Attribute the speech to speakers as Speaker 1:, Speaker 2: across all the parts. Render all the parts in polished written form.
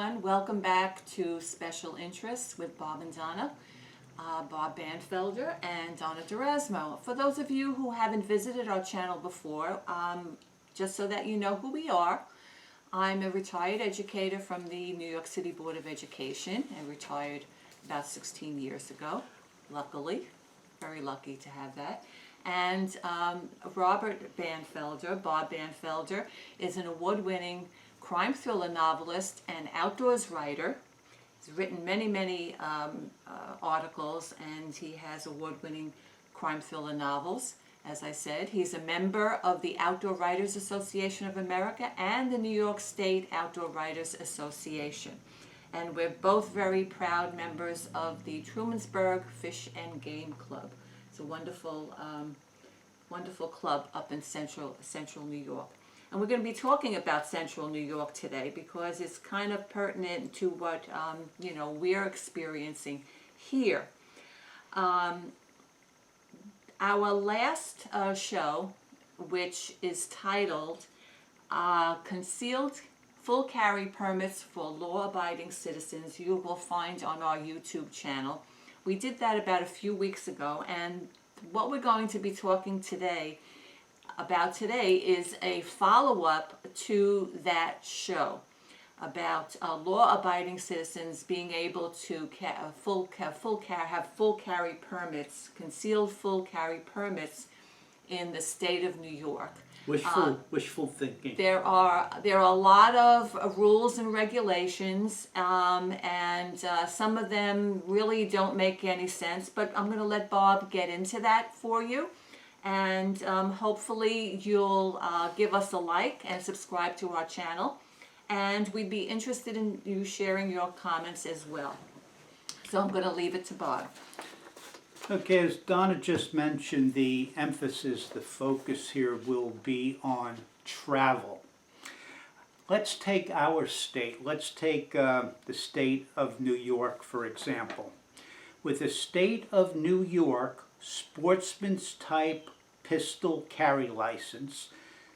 Speaker 1: everyone. Welcome back to Special Interests with Bob and Donna. Bob Banfelder and Donna Durasmo. For those of you who haven't visited our channel before, just so that you know who we are, I'm a retired educator from the New York City Board of Education. I retired about 16 years ago, luckily. Very lucky to have that. And Bob Banfelder, is an award-winning crime thriller novelist and outdoors writer. He's written many articles, and he has award-winning crime thriller novels. As I said, he's a member of the Outdoor Writers Association of America and the New York State Outdoor Writers Association. And we're both very proud members of the Trumansburg Fish and Game Club. It's a wonderful, wonderful club up in central New York. And we're going to be talking about Central New York today because it's kind of pertinent to what we're experiencing here. Our last show, which is titled Concealed Full Carry Permits for Law-Abiding Citizens, you will find on our YouTube channel. We did that about a few weeks ago, and what we're going to be talking about today is a follow-up to that show about law-abiding citizens being able to have full carry permits, concealed full carry permits in the state of New York.
Speaker 2: Wishful thinking.
Speaker 1: There are a lot of rules and regulations, and some of them really don't make any sense. But I'm going to let Bob get into that for you, and hopefully you'll give us a like and subscribe to our channel. And we'd be interested in you sharing your comments as well. So I'm going to leave it to Bob.
Speaker 2: Okay, as Donna just mentioned, the emphasis, the focus here will be on travel. Let's take our state. Let's take the state of New York, for example. With the state of New York sportsman's type pistol carry license,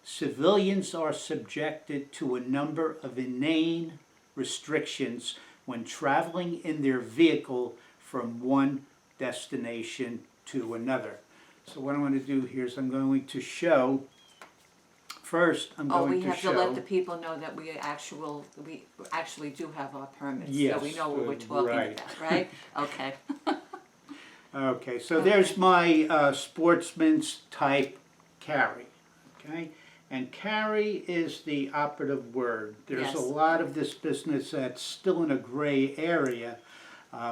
Speaker 2: civilians are subjected to a number of inane restrictions when traveling in their vehicle from one destination to another. So what I'm going to do here is I'm going to show, first I'm going to show...
Speaker 1: to let the people know that we actually do have our permits,
Speaker 2: yes,
Speaker 1: so we know what we're talking
Speaker 2: right.
Speaker 1: about, right? Okay.
Speaker 2: Okay, so there's my sportsman's type carry, okay? And carry is the operative word. There's
Speaker 1: Yes.
Speaker 2: a lot of this business that's still in a gray area,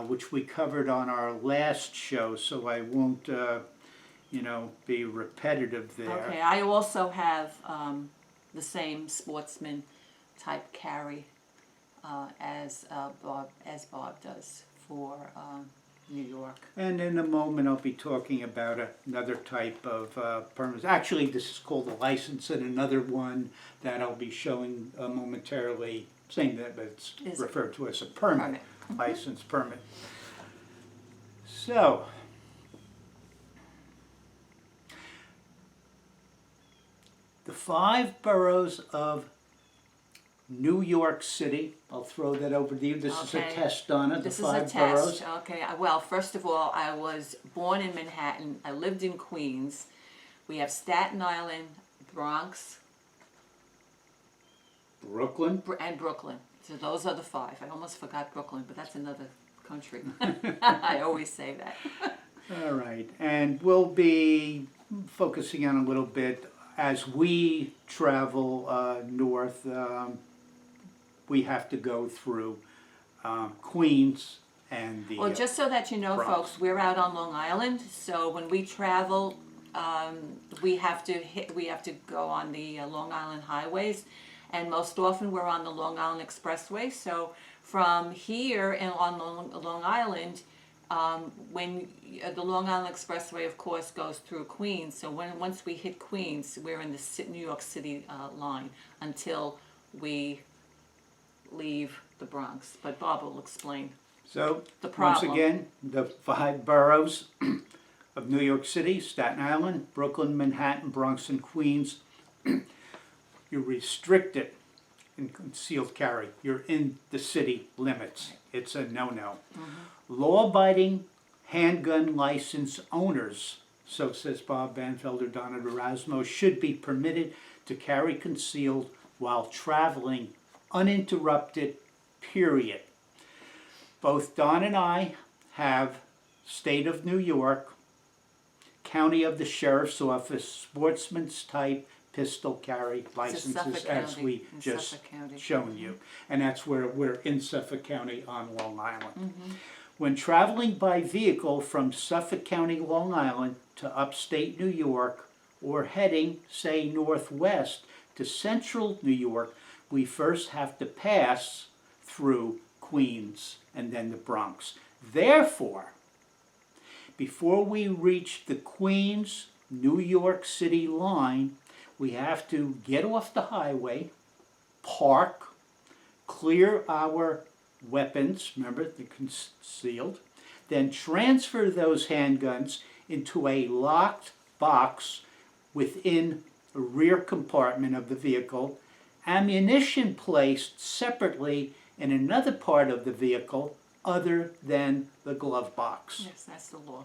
Speaker 2: which we covered on our last show, so I won't, be repetitive there.
Speaker 1: Okay, I also have the same sportsman type carry as Bob does for New York.
Speaker 2: And in a moment I'll be talking about another type of permits. Actually, this is called a license, and another one that I'll be showing momentarily, saying that but it's referred to as a permit. License permit. So, the 5 boroughs of New York City, I'll throw that over to you. This is a test, Donna, the 5 boroughs.
Speaker 1: Okay, well, first of all, I was born in Manhattan. I lived in Queens. We have Staten Island, Bronx,
Speaker 2: Brooklyn.
Speaker 1: And Brooklyn. So those are the 5. I almost forgot Brooklyn, but that's another country. I always say that.
Speaker 2: All right, and we'll be focusing on a little bit as we travel north. We have to go through Queens and the
Speaker 1: Well, just so that you know,
Speaker 2: Bronx.
Speaker 1: folks, we're out on Long Island, so when we travel, we have to go on the Long Island highways. And most often we're on the Long Island Expressway. So from here and on Long Island, when the Long Island Expressway, of course, goes through Queens. So once we hit Queens, we're in the New York City line until we leave the Bronx. But Bob will explain.
Speaker 2: So
Speaker 1: the problem.
Speaker 2: Once again, the 5 boroughs of New York City: Staten Island, Brooklyn, Manhattan, Bronx, and Queens. You're restricted and concealed carry. You're in the city limits. It's a no-no. Law-abiding handgun license owners, so says Bob Banfelder, Donna Erasmo, should be permitted to carry concealed while traveling uninterrupted, period. Both Don and I have State of New York, County of the Sheriff's Office, sportsman's type pistol carry licenses, as we just shown you. And that's where we're in Suffolk County on Long Island. When traveling by vehicle from Suffolk County, Long Island to upstate New York, or heading, say, northwest to central New York, we first have to pass through Queens and then the Bronx. Therefore, before we reach the Queens, New York City line, we have to get off the highway, park, clear our weapons, remember, they're concealed, then transfer those handguns into a locked box within the rear compartment of the vehicle, ammunition placed separately in another part of the vehicle other than the glove box.
Speaker 1: Yes, that's the law.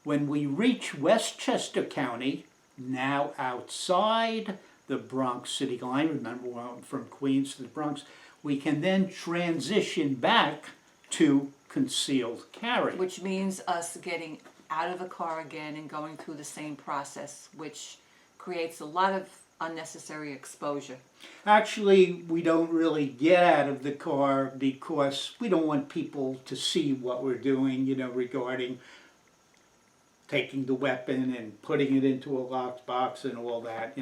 Speaker 2: When we reach Westchester County, now outside the Bronx city line, remember we're from Queens to the Bronx, we can then transition back to concealed carry.
Speaker 1: Which means us getting out of the car again and going through the same process, which creates a lot of unnecessary exposure.
Speaker 2: Actually, we don't really get out of the car because we don't want people to see what we're doing, regarding taking the weapon and putting it into a locked box and all that.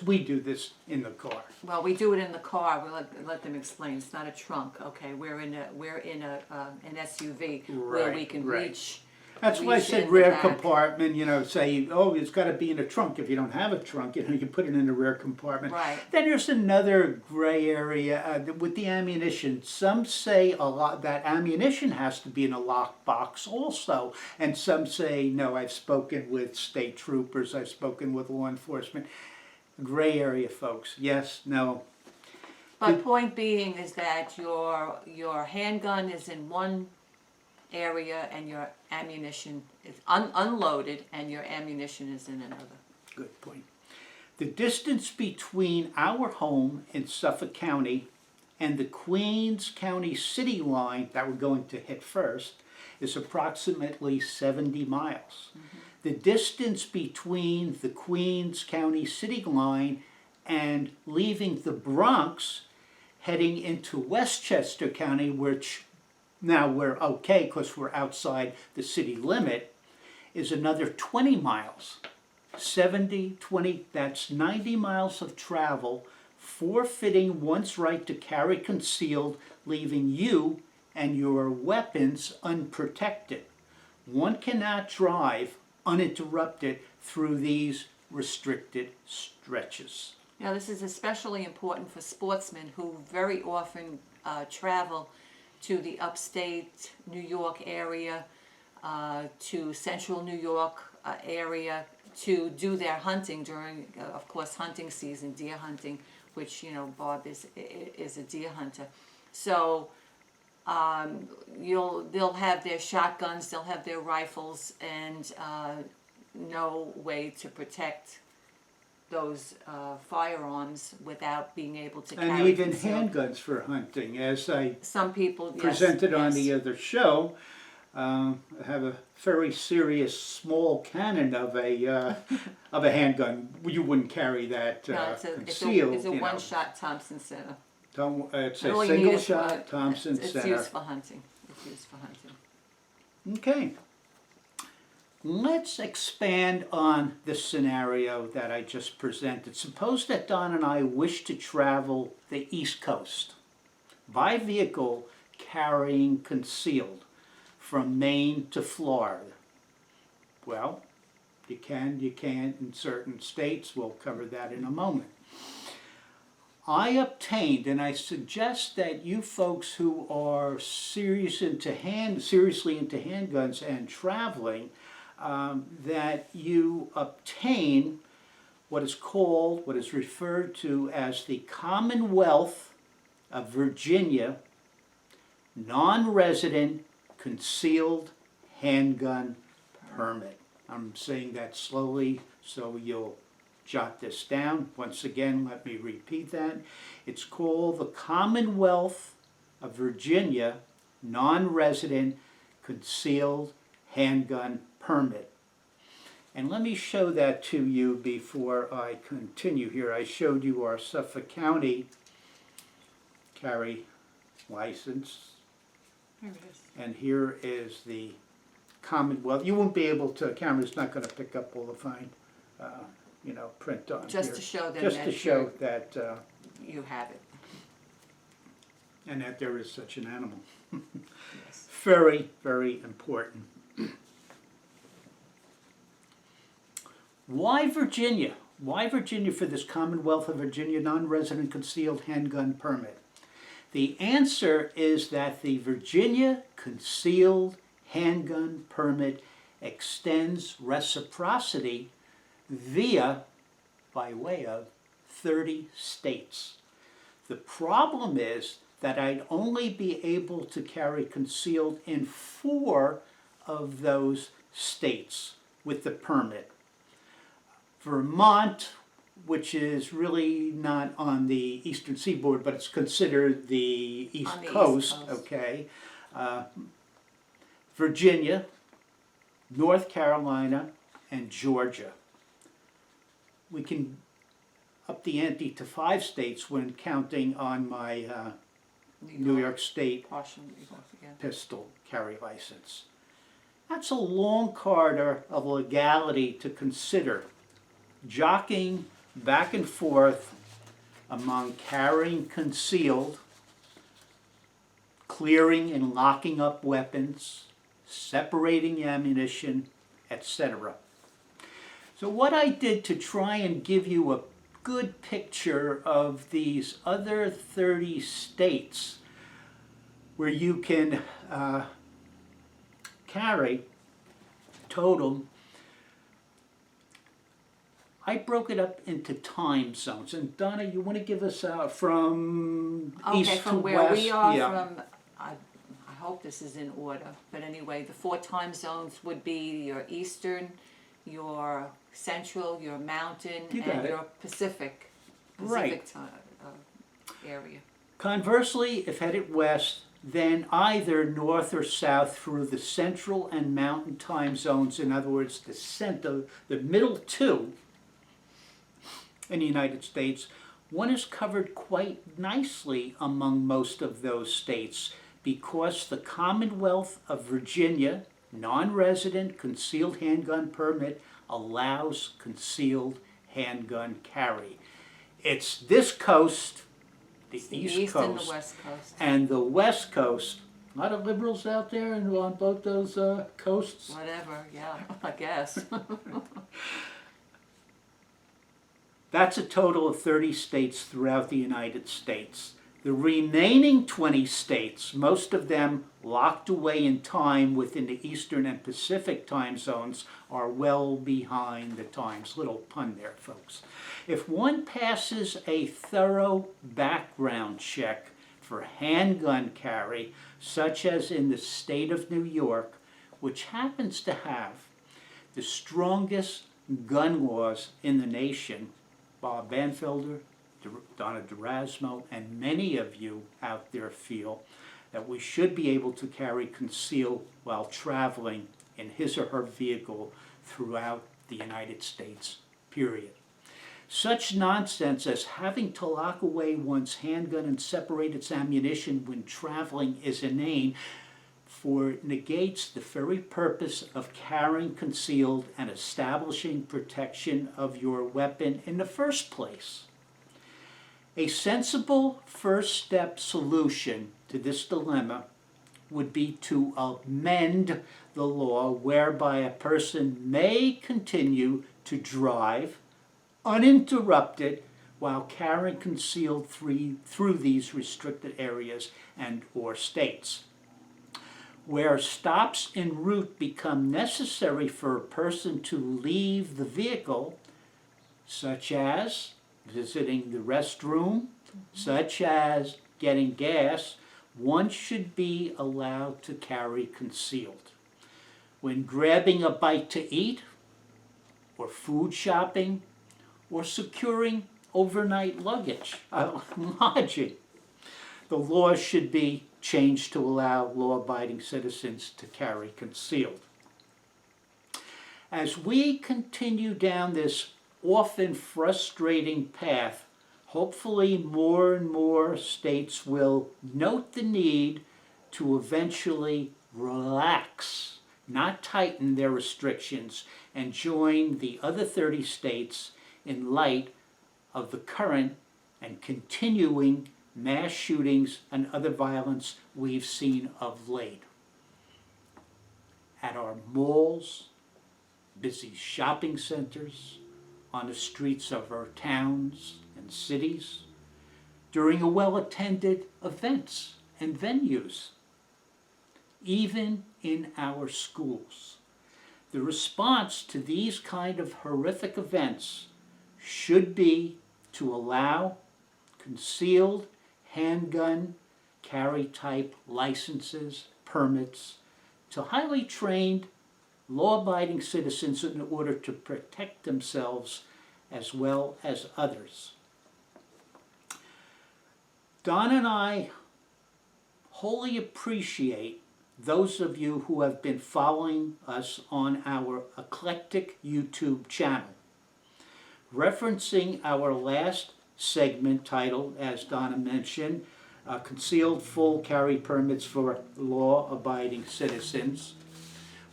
Speaker 2: We do this in the car.
Speaker 1: Well, we do it in the car. We let them explain. It's not a trunk. Okay, we're in an SUV where we can reach.
Speaker 2: That's why I said rear compartment, say, oh, it's got to be in a trunk. If you don't have a trunk, you can put it in the rear compartment.
Speaker 1: Right.
Speaker 2: Then there's another gray area with the ammunition. Some say that ammunition has to be in a locked box also. And some say, no, I've spoken with state troopers, I've spoken with law enforcement. Gray area, folks. Yes, no.
Speaker 1: But point being is that your handgun is in one area and your ammunition is unloaded and your ammunition is in another.
Speaker 2: Good point. The distance between our home in Suffolk County and the Queens County city line that we're going to hit first is approximately 70 miles. The distance between the Queens County city line and leaving the Bronx heading into Westchester County, which now we're okay because we're outside the city limit, is another 20 miles. 70, 20, that's 90 miles of travel, forfeiting one's right to carry concealed, leaving you and your weapons unprotected. One cannot drive uninterrupted through these restricted stretches.
Speaker 1: Now, this is especially important for sportsmen who very often travel to the upstate New York area, to central New York area to do their hunting during, of course, hunting season, deer hunting, which, Bob is a deer hunter. So they'll have their shotguns, they'll have their rifles, and no way to protect those firearms without being able to carry.
Speaker 2: And even handguns for hunting, as I
Speaker 1: some people
Speaker 2: presented
Speaker 1: yes.
Speaker 2: on the other show. I have a very serious small cannon of a handgun. You wouldn't carry that
Speaker 1: no,
Speaker 2: concealed.
Speaker 1: It's a one-shot Thompson Center.
Speaker 2: It's a single shot Thompson
Speaker 1: Center. It's used for hunting. It's used for hunting.
Speaker 2: Okay. Let's expand on the scenario that I just presented. Suppose that Don and I wish to travel the East Coast by vehicle carrying concealed from Maine to Florida. Well, you can in certain states. We'll cover that in a moment. I obtained, and I suggest that you folks who are seriously into handguns and traveling, that you obtain what is referred to as the Commonwealth of Virginia non-resident concealed handgun permit. I'm saying that slowly so you'll jot this down. Once again, let me repeat that. It's called the Commonwealth of Virginia non-resident concealed handgun permit. And let me show that to you before I continue here. I showed you our Suffolk County carry license.
Speaker 1: Here it is.
Speaker 2: And here is the Commonwealth. You won't be able to, camera's not going to pick up all the fine, print on
Speaker 1: Just
Speaker 2: here.
Speaker 1: to show them
Speaker 2: Just
Speaker 1: that
Speaker 2: to show that,
Speaker 1: you have it.
Speaker 2: and that there is such an animal.
Speaker 1: Yes.
Speaker 2: Very, very important. Why Virginia? Why Virginia for this Commonwealth of Virginia non-resident concealed handgun permit? The answer is that the Virginia concealed handgun permit extends reciprocity by way of 30 states. The problem is that I'd only be able to carry concealed in 4 of those states with the permit. Vermont, which is really not on the eastern seaboard, but it's considered the East Coast, okay. Virginia, North Carolina, and Georgia. We can up the ante to 5 states when counting on my New York State pistol carry license. That's a long corridor of legality to consider. Jockeying back and forth among carrying concealed, clearing and locking up weapons, separating ammunition, etc. So what I did to try and give you a good picture of these other 30 states where you can carry total, I broke it up into time zones. And Donna, you want to give us from east
Speaker 1: from
Speaker 2: to
Speaker 1: where
Speaker 2: west?
Speaker 1: we are,
Speaker 2: Yeah.
Speaker 1: I hope this is in order, but anyway, the 4 time zones would be your eastern, your central, your mountain, and your Pacific
Speaker 2: Right.
Speaker 1: area.
Speaker 2: Conversely, if headed west, then either north or south through the central and mountain time zones, in other words, the middle 2 in the United States, one is covered quite nicely among most of those states because the Commonwealth of Virginia non-resident concealed handgun permit allows concealed handgun carry. It's this coast, the East Coast,
Speaker 1: and the West Coast.
Speaker 2: and the West Coast. A lot of liberals out there and on both those coasts.
Speaker 1: Whatever, yeah, I guess.
Speaker 2: That's a total of 30 states throughout the United States. The remaining 20 states, most of them locked away in time within the Eastern and Pacific time zones, are well behind the times. Little pun there, folks. If one passes a thorough background check for handgun carry, such as in the state of New York, which happens to have the strongest gun laws in the nation, Bob Banfelder, Donna Durasmo, and many of you out there feel that we should be able to carry concealed while traveling in his or her vehicle throughout the United States, period. Such nonsense as having to lock away one's handgun and separate its ammunition when traveling is inane, for it negates the very purpose of carrying concealed and establishing protection of your weapon in the first place. A sensible first step solution to this dilemma would be to amend the law whereby a person may continue to drive uninterrupted while carrying concealed through these restricted areas and or states. Where stops en route become necessary for a person to leave the vehicle, such as visiting the restroom, such as getting gas, one should be allowed to carry concealed. When grabbing a bite to eat, or food shopping, or securing overnight luggage, lodging, the law should be changed to allow law-abiding citizens to carry concealed. As we continue down this often frustrating path, hopefully more and more states will note the need to eventually relax, not tighten their restrictions, and join the other 30 states in light of the current and continuing mass shootings and other violence we've seen of late. At our malls, busy shopping centers, on the streets of our towns and cities, during a well-attended events and venues, even in our schools. The response to these kind of horrific events should be to allow concealed handgun carry type licenses, permits to highly trained, law-abiding citizens in order to protect themselves as well as others. Donna and I wholly appreciate those of you who have been following us on our eclectic YouTube channel. Referencing our last segment titled, as Donna mentioned, Concealed Full Carry Permits for Law-Abiding Citizens,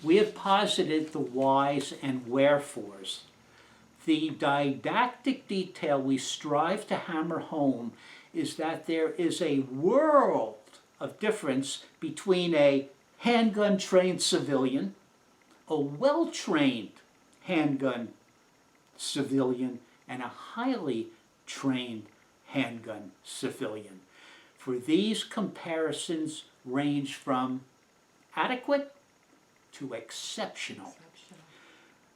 Speaker 2: we have posited the whys and wherefores. The didactic detail we strive to hammer home is that there is a world of difference between a handgun-trained civilian, a well-trained handgun civilian, and a highly trained handgun civilian. For these comparisons range from adequate to exceptional.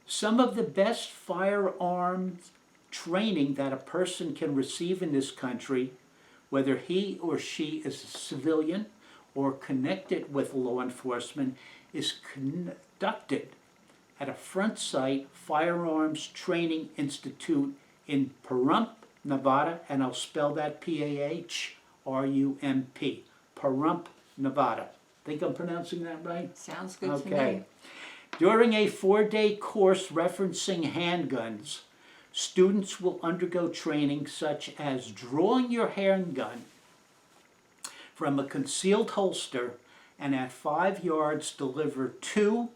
Speaker 2: Some of the best firearms training that a person can receive in this country, whether he or she is a civilian or connected with law enforcement, is conducted at a front site Firearms Training Institute in Pahrump, Nevada, and I'll spell that P-A-H-R-U-M-P, Pahrump, Nevada. Think I'm pronouncing that right?
Speaker 1: Sounds good to
Speaker 2: Okay.
Speaker 1: me.
Speaker 2: During a 4-day course referencing handguns, students will undergo training such as drawing your handgun from a concealed holster and at 5 yards deliver two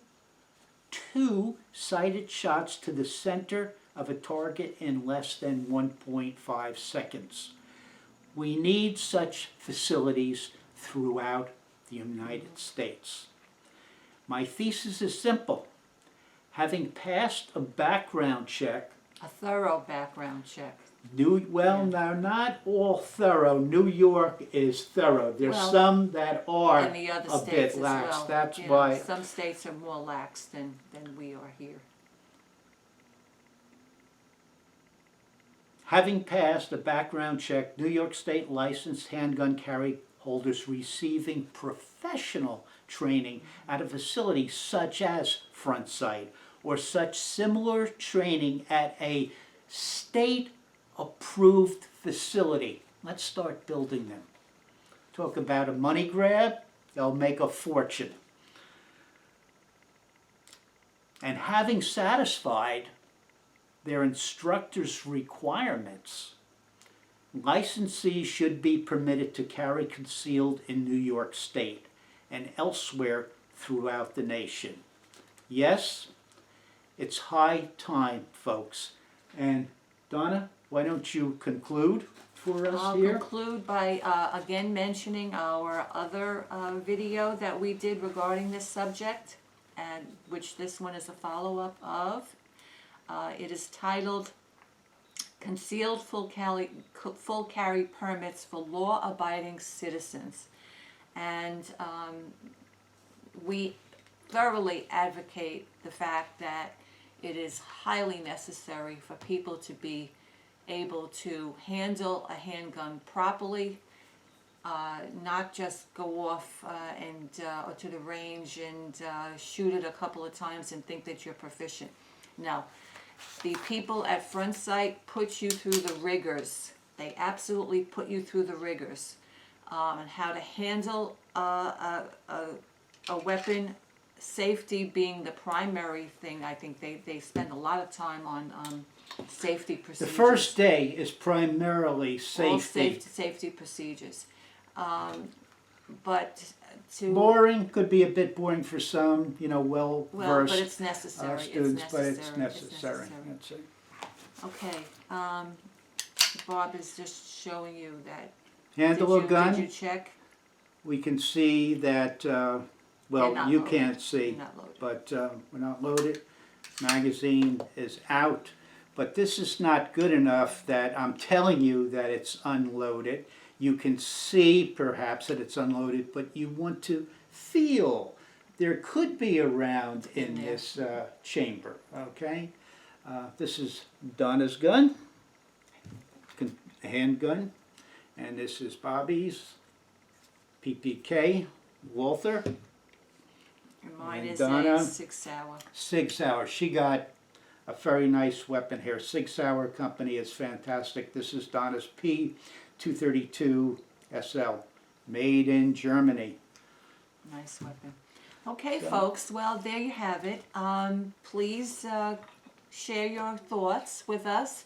Speaker 2: sighted shots to the center of a target in less than 1.5 seconds. We need such facilities throughout the United States. My thesis is simple. Having passed a background check,
Speaker 1: A thorough background check.
Speaker 2: now not all thorough. New York is thorough. There's
Speaker 1: Well,
Speaker 2: some that are
Speaker 1: And the other
Speaker 2: a
Speaker 1: states
Speaker 2: bit
Speaker 1: as
Speaker 2: lax.
Speaker 1: well.
Speaker 2: That's
Speaker 1: You know,
Speaker 2: why
Speaker 1: some states are more lax than we are here.
Speaker 2: having passed a background check, New York State licensed handgun carry holders receiving professional training at a facility such as Front Sight or such similar training at a state-approved facility. Let's start building them. Talk about a money grab, they'll make a fortune. And having satisfied their instructor's requirements, licensees should be permitted to carry concealed in New York State and elsewhere throughout the nation. Yes, it's high time, folks. And Donna, why don't you conclude for us
Speaker 1: I'll
Speaker 2: here?
Speaker 1: conclude by again mentioning our other video that we did regarding this subject, and which this one is a follow-up of. It is titled Concealed Full Carry Permits for Law-Abiding Citizens. And we thoroughly advocate the fact that it is highly necessary for people to be able to handle a handgun properly, not just go off or to the range and shoot it a couple of times and think that you're proficient. No, the people at Front Sight put you through the rigors. They absolutely put you through the rigors on how to handle a weapon. Safety being the primary thing. I think they spend a lot of time on safety
Speaker 2: The
Speaker 1: procedures.
Speaker 2: first day is primarily
Speaker 1: All
Speaker 2: safety.
Speaker 1: safety procedures. But to
Speaker 2: Boring, could be a bit boring for some,
Speaker 1: well,
Speaker 2: well-versed
Speaker 1: but it's necessary.
Speaker 2: students,
Speaker 1: it's
Speaker 2: but
Speaker 1: necessary.
Speaker 2: it's necessary. That's it.
Speaker 1: Okay. Bob is just showing you that.
Speaker 2: Handle a gun,
Speaker 1: Did you check?
Speaker 2: we can see that,
Speaker 1: They're
Speaker 2: well,
Speaker 1: not
Speaker 2: you
Speaker 1: loaded.
Speaker 2: can't see,
Speaker 1: They're not loaded.
Speaker 2: but we're not loaded. Magazine is out, but this is not good enough that I'm telling you that it's unloaded. You can see perhaps that it's unloaded, but you want to feel there could be a round in
Speaker 1: there.
Speaker 2: this chamber, okay? This is Donna's gun, handgun, and this is Bobby's PPK, Walther.
Speaker 1: And mine
Speaker 2: And
Speaker 1: is
Speaker 2: Donna.
Speaker 1: a 6 Sauer.
Speaker 2: 6 Sauer. She got a very nice weapon here. 6 Sauer company is fantastic. This is Donna's P232 SL, made in Germany.
Speaker 1: Nice weapon. Okay,
Speaker 2: So-
Speaker 1: folks. Well, there you have it. Please share your thoughts with us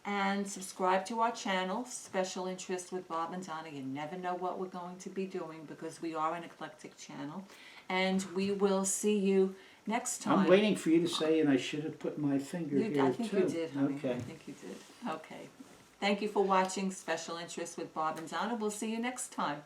Speaker 1: and subscribe to our channel, Special Interest with Bob and Donna. You never know what we're going to be doing because we are an eclectic channel. And we will see you next time.
Speaker 2: I'm waiting for you to say, and I should have put my finger here
Speaker 1: I think
Speaker 2: too.
Speaker 1: you did, honey.
Speaker 2: Okay.
Speaker 1: I think you did. Okay. Thank you for watching Special Interest with Bob and Donna. We'll see you next time.